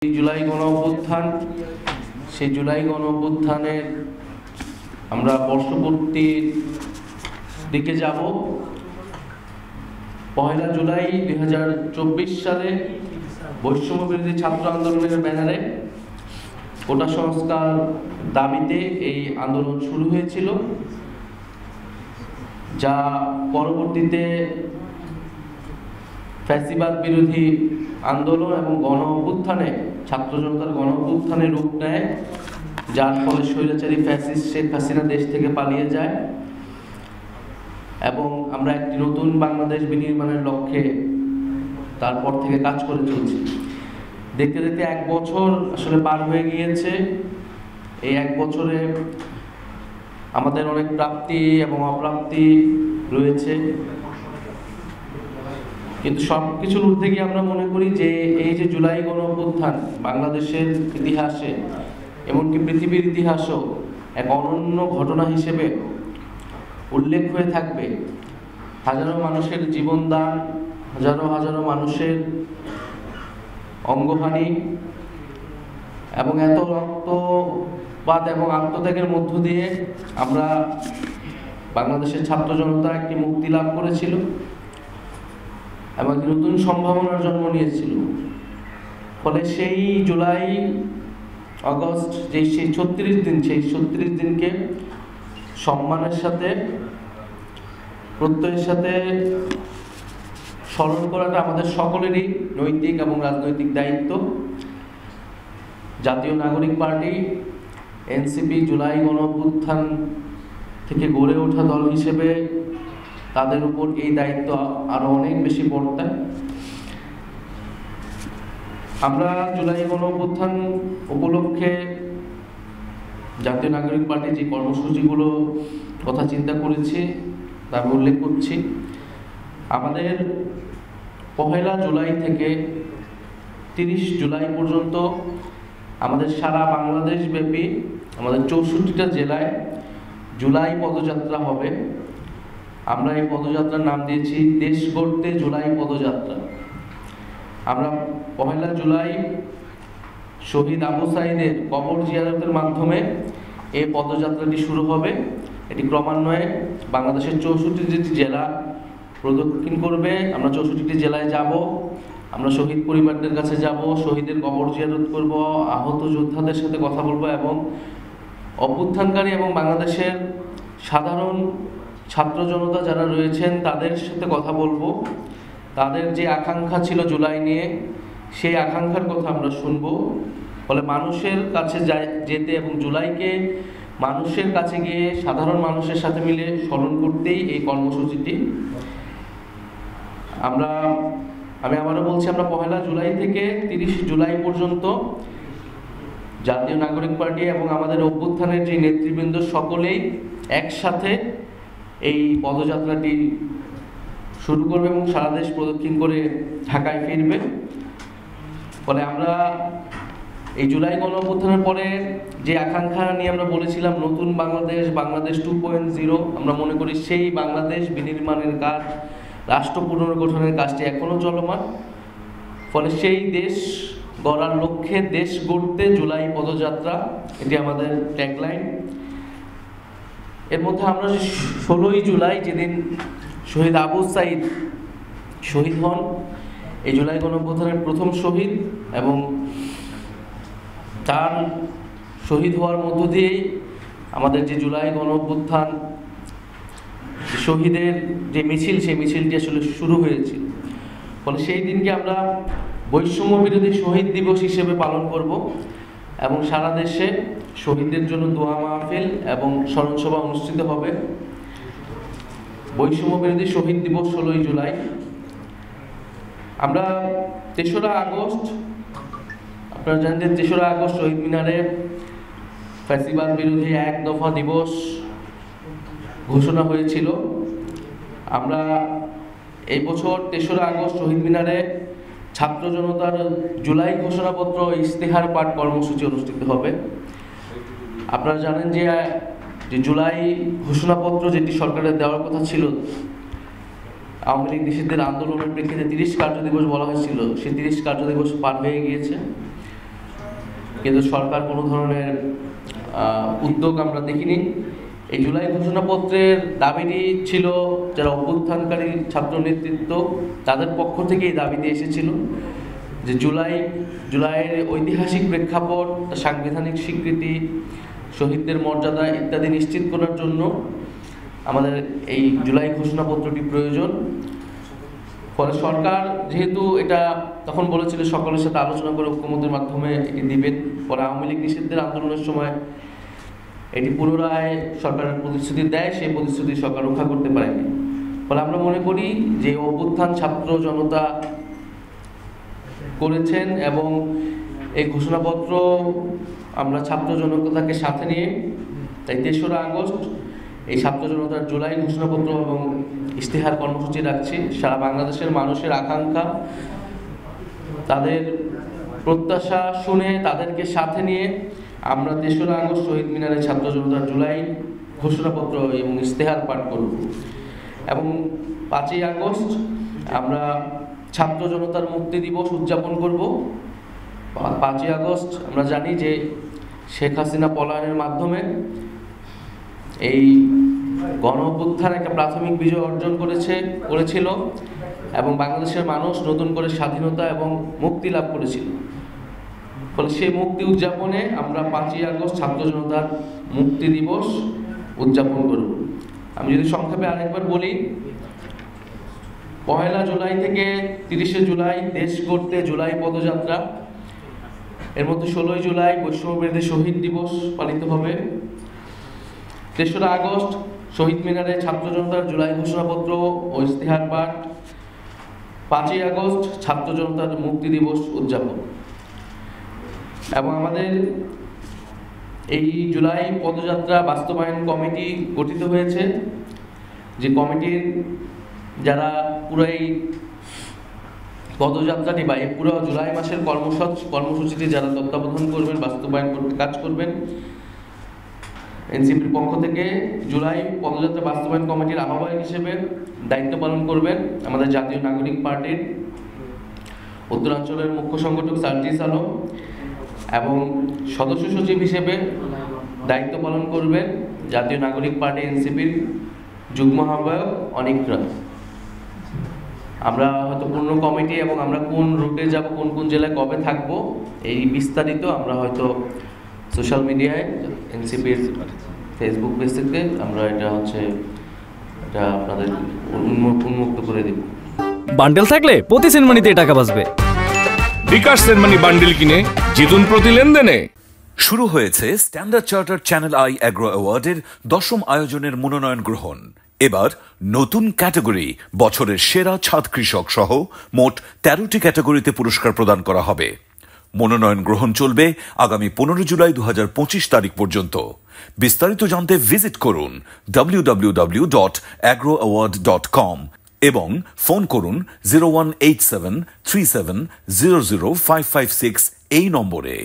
জুলাই গণ অভ্যুত্থান, সেই জুলাই গণ অভ্যুত্থানের আমরা বর্ষপূর্তির দিকে যাব। 1 জুলাই 2024 সালে বৈষম্য বিরোধী ছাত্র আন্দোলনের ব্যানারে কোটা সংস্কার দাবিতে এই আন্দোলন শুরু হয়েছিল, যা পরবর্তীতে ফ্যাসিবাদ বিরোধী আন্দোলন এবং গণ অভ্যুত্থানে, ছাত্র জনতার গণ অভ্যুত্থানে রূপ নেয়, যার ফলে স্বৈরাচারী ফ্যাসিস্ট শেখ হাসিনা দেশ থেকে পালিয়ে যায় এবং আমরা একটি নতুন বাংলাদেশ বিনির্মাণের লক্ষ্যে তারপর থেকে কাজ করে চলছি। দেখতে দেখতে 1 বছর আসলে পার হয়ে গিয়েছে। এই 1 বছরে আমাদের অনেক প্রাপ্তি এবং অপ্রাপ্তি রয়েছে, কিন্তু সবকিছুর ঊর্ধ্বে গিয়ে আমরা মনে করি যে এই যে জুলাই গণ অভ্যুত্থান বাংলাদেশের ইতিহাসে, এমনকি পৃথিবীর ইতিহাসেও এক অনন্য ঘটনা হিসেবে উল্লেখ হয়ে থাকবে। হাজারো মানুষের জীবনদান, হাজারো হাজারো মানুষের অঙ্গহানি এবং এত রক্তপাত এবং আত্মত্যাগের মধ্য দিয়ে আমরা বাংলাদেশের ছাত্র জনতা একটি মুক্তি লাভ করেছিল এবং নতুন সম্ভাবনার জন্ম নিয়েছিল। ফলে সেই জুলাই আগস্ট সেই 36 দিনকে সম্মানের সাথে, প্রত্যয়ের সাথে স্মরণ করাটা আমাদের সকলেরই নৈতিক এবং রাজনৈতিক দায়িত্ব। জাতীয় নাগরিক পার্টি এনসিপি জুলাই গণ অভ্যুত্থান থেকে গড়ে ওঠা দল হিসেবে তাদের উপর এই দায়িত্ব আরো অনেক বেশি বর্তায়। আমরা জুলাই গণ অভ্যুত্থান উপলক্ষে জাতীয় নাগরিক পার্টি যে কর্মসূচিগুলো কথা চিন্তা করেছি তা আমি উল্লেখ করছি। আমাদের 1 জুলাই থেকে 30 জুলাই পর্যন্ত আমাদের সারা বাংলাদেশ ব্যাপী আমাদের 64টা জেলায় জুলাই পদযাত্রা হবে। আমরা এই পদযাত্রার নাম দিয়েছি দেশ গড়তে জুলাই পদযাত্রা। আমরা 1 জুলাই শহীদ আবু সাঈদের কবর জিয়ারতের মাধ্যমে এই পদযাত্রাটি শুরু হবে। এটি ক্রমান্বয়ে বাংলাদেশের 64টি জেলা প্রদক্ষিণ করবে। আমরা 64টি জেলায় যাব, আমরা শহীদ পরিবারদের কাছে যাব, শহীদের কবর জিয়ারত করব, আহত যোদ্ধাদের সাথে কথা বলবো এবং অভ্যুত্থানকারী এবং বাংলাদেশের সাধারণ ছাত্র জনতা যারা রয়েছেন তাদের সাথে কথা বলবো। তাদের যে আকাঙ্ক্ষা ছিল জুলাই নিয়ে, সেই আকাঙ্ক্ষার কথা আমরা শুনবো। ফলে মানুষের কাছে যেতে এবং জুলাইকে মানুষের কাছে গিয়ে সাধারণ মানুষের সাথে মিলে স্মরণ করতেই এই কর্মসূচিটি। আমি আবারও বলছি, আমরা 1 জুলাই থেকে 30 জুলাই পর্যন্ত জাতীয় নাগরিক পার্টি এবং আমাদের অভ্যুত্থানের যে নেতৃবৃন্দ সকলেই একসাথে এই পদযাত্রাটি শুরু করবে এবং সারা দেশ প্রদক্ষিণ করে ঢাকায় ফিরবে। ফলে আমরা এই জুলাই গণ অভ্যুত্থানের পরে যে আকাঙ্ক্ষা নিয়ে আমরা বলেছিলাম নতুন বাংলাদেশ, বাংলাদেশ 2.0, আমরা মনে করি সেই বাংলাদেশ বিনির্মাণের কাজ, রাষ্ট্র পুনর্গঠনের কাজটি এখনো চলমান। ফলে সেই দেশ গড়ার লক্ষ্যে দেশ গড়তে জুলাই পদযাত্রা, এটি আমাদের ট্যাগলাইন। এর মধ্যে আমরা 16 জুলাই যেদিন শহীদ আবু সাঈদ শহীদ হন, এই জুলাই গণ অভ্যুত্থানের প্রথম শহীদ, এবং তার শহীদ হওয়ার মধ্য দিয়েই আমাদের যে জুলাই গণ অভ্যুত্থান শহীদের যে মিছিল, সেই মিছিলটি আসলে শুরু হয়েছিল। ফলে সেই দিনকে আমরা বৈষম্য বিরোধী শহীদ দিবস হিসেবে পালন করব এবং সারা দেশে শহীদদের জন্য দোয়া মাহফিল এবং স্মরণসভা অনুষ্ঠিত হবে। বৈষম্য বিরোধী শহীদ দিবস 16 জুলাই। আমরা 3রা আগস্ট, আপনারা জানেন যে 3রা আগস্ট শহীদ মিনারে ফ্যাসিবাদ বিরোধী 1 দফা দিবস ঘোষণা হয়েছিল। আমরা এই বছর 3রা আগস্ট শহীদ মিনারে ছাত্র জনতার জুলাই ঘোষণাপত্র ইশতেহার পাঠ কর্মসূচি অনুষ্ঠিত হবে। আপনারা জানেন যে জুলাই ঘোষণাপত্র যেটি সরকারের দেওয়ার কথা ছিল, আওয়ামী লীগ নিষিদ্ধের আন্দোলনের প্রেক্ষিতে 30 কার্যদিবস বলা হয়েছিল, সেই 30 কার্যদিবস পার হয়ে গিয়েছে। কিন্তু সরকার কোনো ধরনের উদ্যোগ আমরা দেখিনি। এই জুলাই ঘোষণাপত্রের দাবিটি ছিল যারা অভ্যুত্থানকারী ছাত্র নেতৃত্ব তাদের পক্ষ থেকে এই দাবিটি এসেছিল যে জুলাইয়ের ঐতিহাসিক প্রেক্ষাপট, সাংবিধানিক স্বীকৃতি, শহীদদের মর্যাদা ইত্যাদি নিশ্চিত করার জন্য আমাদের এই জুলাই ঘোষণাপত্রটি প্রয়োজন। ফলে সরকার যেহেতু এটা তখন বলেছিল সকলের সাথে আলোচনা করে ঐক্যমত্যের মাধ্যমে এটি দিবেন, পরে আওয়ামী লীগ নিষিদ্ধের আন্দোলনের সময় এটি পুনরায় সরকারের প্রতিশ্রুতি দেয়, সেই প্রতিশ্রুতি সরকার রক্ষা করতে পারেনি। ফলে আমরা মনে করি যে অভ্যুত্থান ছাত্র জনতা করেছেন এবং এই ঘোষণাপত্র আমরা ছাত্র জনতাকে সাথে নিয়ে তাই ৩রা আগস্ট এই ছাত্র জনতার জুলাই ঘোষণাপত্র এবং ইশতেহার কর্মসূচি রাখছি। সারা বাংলাদেশের মানুষের আকাঙ্ক্ষা, তাদের প্রত্যাশা শুনে তাদেরকে সাথে নিয়ে আমরা ৩রা আগস্ট শহীদ মিনারে ছাত্র জনতার জুলাই ঘোষণাপত্র এবং ইশতেহার পাঠ করব এবং ৫ই আগস্ট আমরা ছাত্র জনতার মুক্তি দিবস উদযাপন করব। ৫ই আগস্ট আমরা জানি যে শেখ হাসিনা পলায়নের মাধ্যমে এই গণ অভ্যুত্থান একটা প্রাথমিক বিজয় অর্জন করেছিল এবং বাংলাদেশের মানুষ নতুন করে স্বাধীনতা এবং মুক্তি লাভ করেছিল। ফলে সেই মুক্তি উদযাপনে আমরা ৫ই আগস্ট ছাত্র জনতার মুক্তি দিবস উদযাপন করব। আমি যদি সংক্ষেপে আরেকবার বলি, ১ জুলাই থেকে ৩০শে জুলাই দেশ গড়তে জুলাই পদযাত্রা, এর মধ্যে ১৬ই জুলাই বৈষম্যবিরোধী শহীদ দিবস পালিত হবে। ৩রা আগস্ট শহীদ মিনারে ছাত্র জনতার জুলাই ঘোষণাপত্র ও ইশতেহার পাঠ, ৫ই আগস্ট ছাত্র জনতার মুক্তি দিবস উদযাপন। এবং আমাদের এই জুলাই পদযাত্রা বাস্তবায়ন কমিটি গঠিত হয়েছে, যে কমিটির যারা পুরো এই পদযাত্রাটি বা এই পুরো জুলাই মাসের কর্মসূচিটি যারা তত্ত্বাবধান করবেন, বাস্তবায়ন করতে কাজ করবেন, এনসিপির পক্ষ থেকে জুলাই পদযাত্রা বাস্তবায়ন কমিটির আহ্বায়ক হিসেবে দায়িত্ব পালন করবেন আমাদের জাতীয় নাগরিক পার্টির উত্তরাঞ্চলের মুখ্য সংগঠক সার্জিস আলম এবং সদস্য সচিব হিসেবে দায়িত্ব পালন করবেন জাতীয় নাগরিক পার্টি এনসিপির যুগ্ম আহ্বায়ক অনিকরা। আমরা হয়তো পূর্ণ কমিটি এবং আমরা কোন রুটে যাব, কোন কোন জেলায় কবে থাকবো, এই বিস্তারিত আমরা হয়তো সোশ্যাল মিডিয়ায় এনসিপির ফেসবুক পেজ থেকে আমরা এটা আপনাদের উন্মুক্ত করে দেব। বান্ডেল থাকলে প্রতি সেনমানিতে টাকা বাঁচবে। বিকাশ সেনমানি বান্ডেল কিনে জিতুন প্রতি লেনদেনে। শুরু হয়েছে Standard Charter Channel i Agro অ্যাওয়ার্ডের 10ম আয়োজনের মনোনয়ন গ্রহণ। এবার নতুন ক্যাটাগরি বছরের সেরা ছাদ কৃষক সহ মোট 13টি ক্যাটাগরিতে পুরস্কার প্রদান করা হবে। মনোনয়ন গ্রহণ চলবে আগামী 15 জুলাই 2025 তারিখ পর্যন্ত। বিস্তারিত জানতে ভিজিট করুন www.agroaward.com এবং ফোন করুন 018737000556 এই নম্বরে।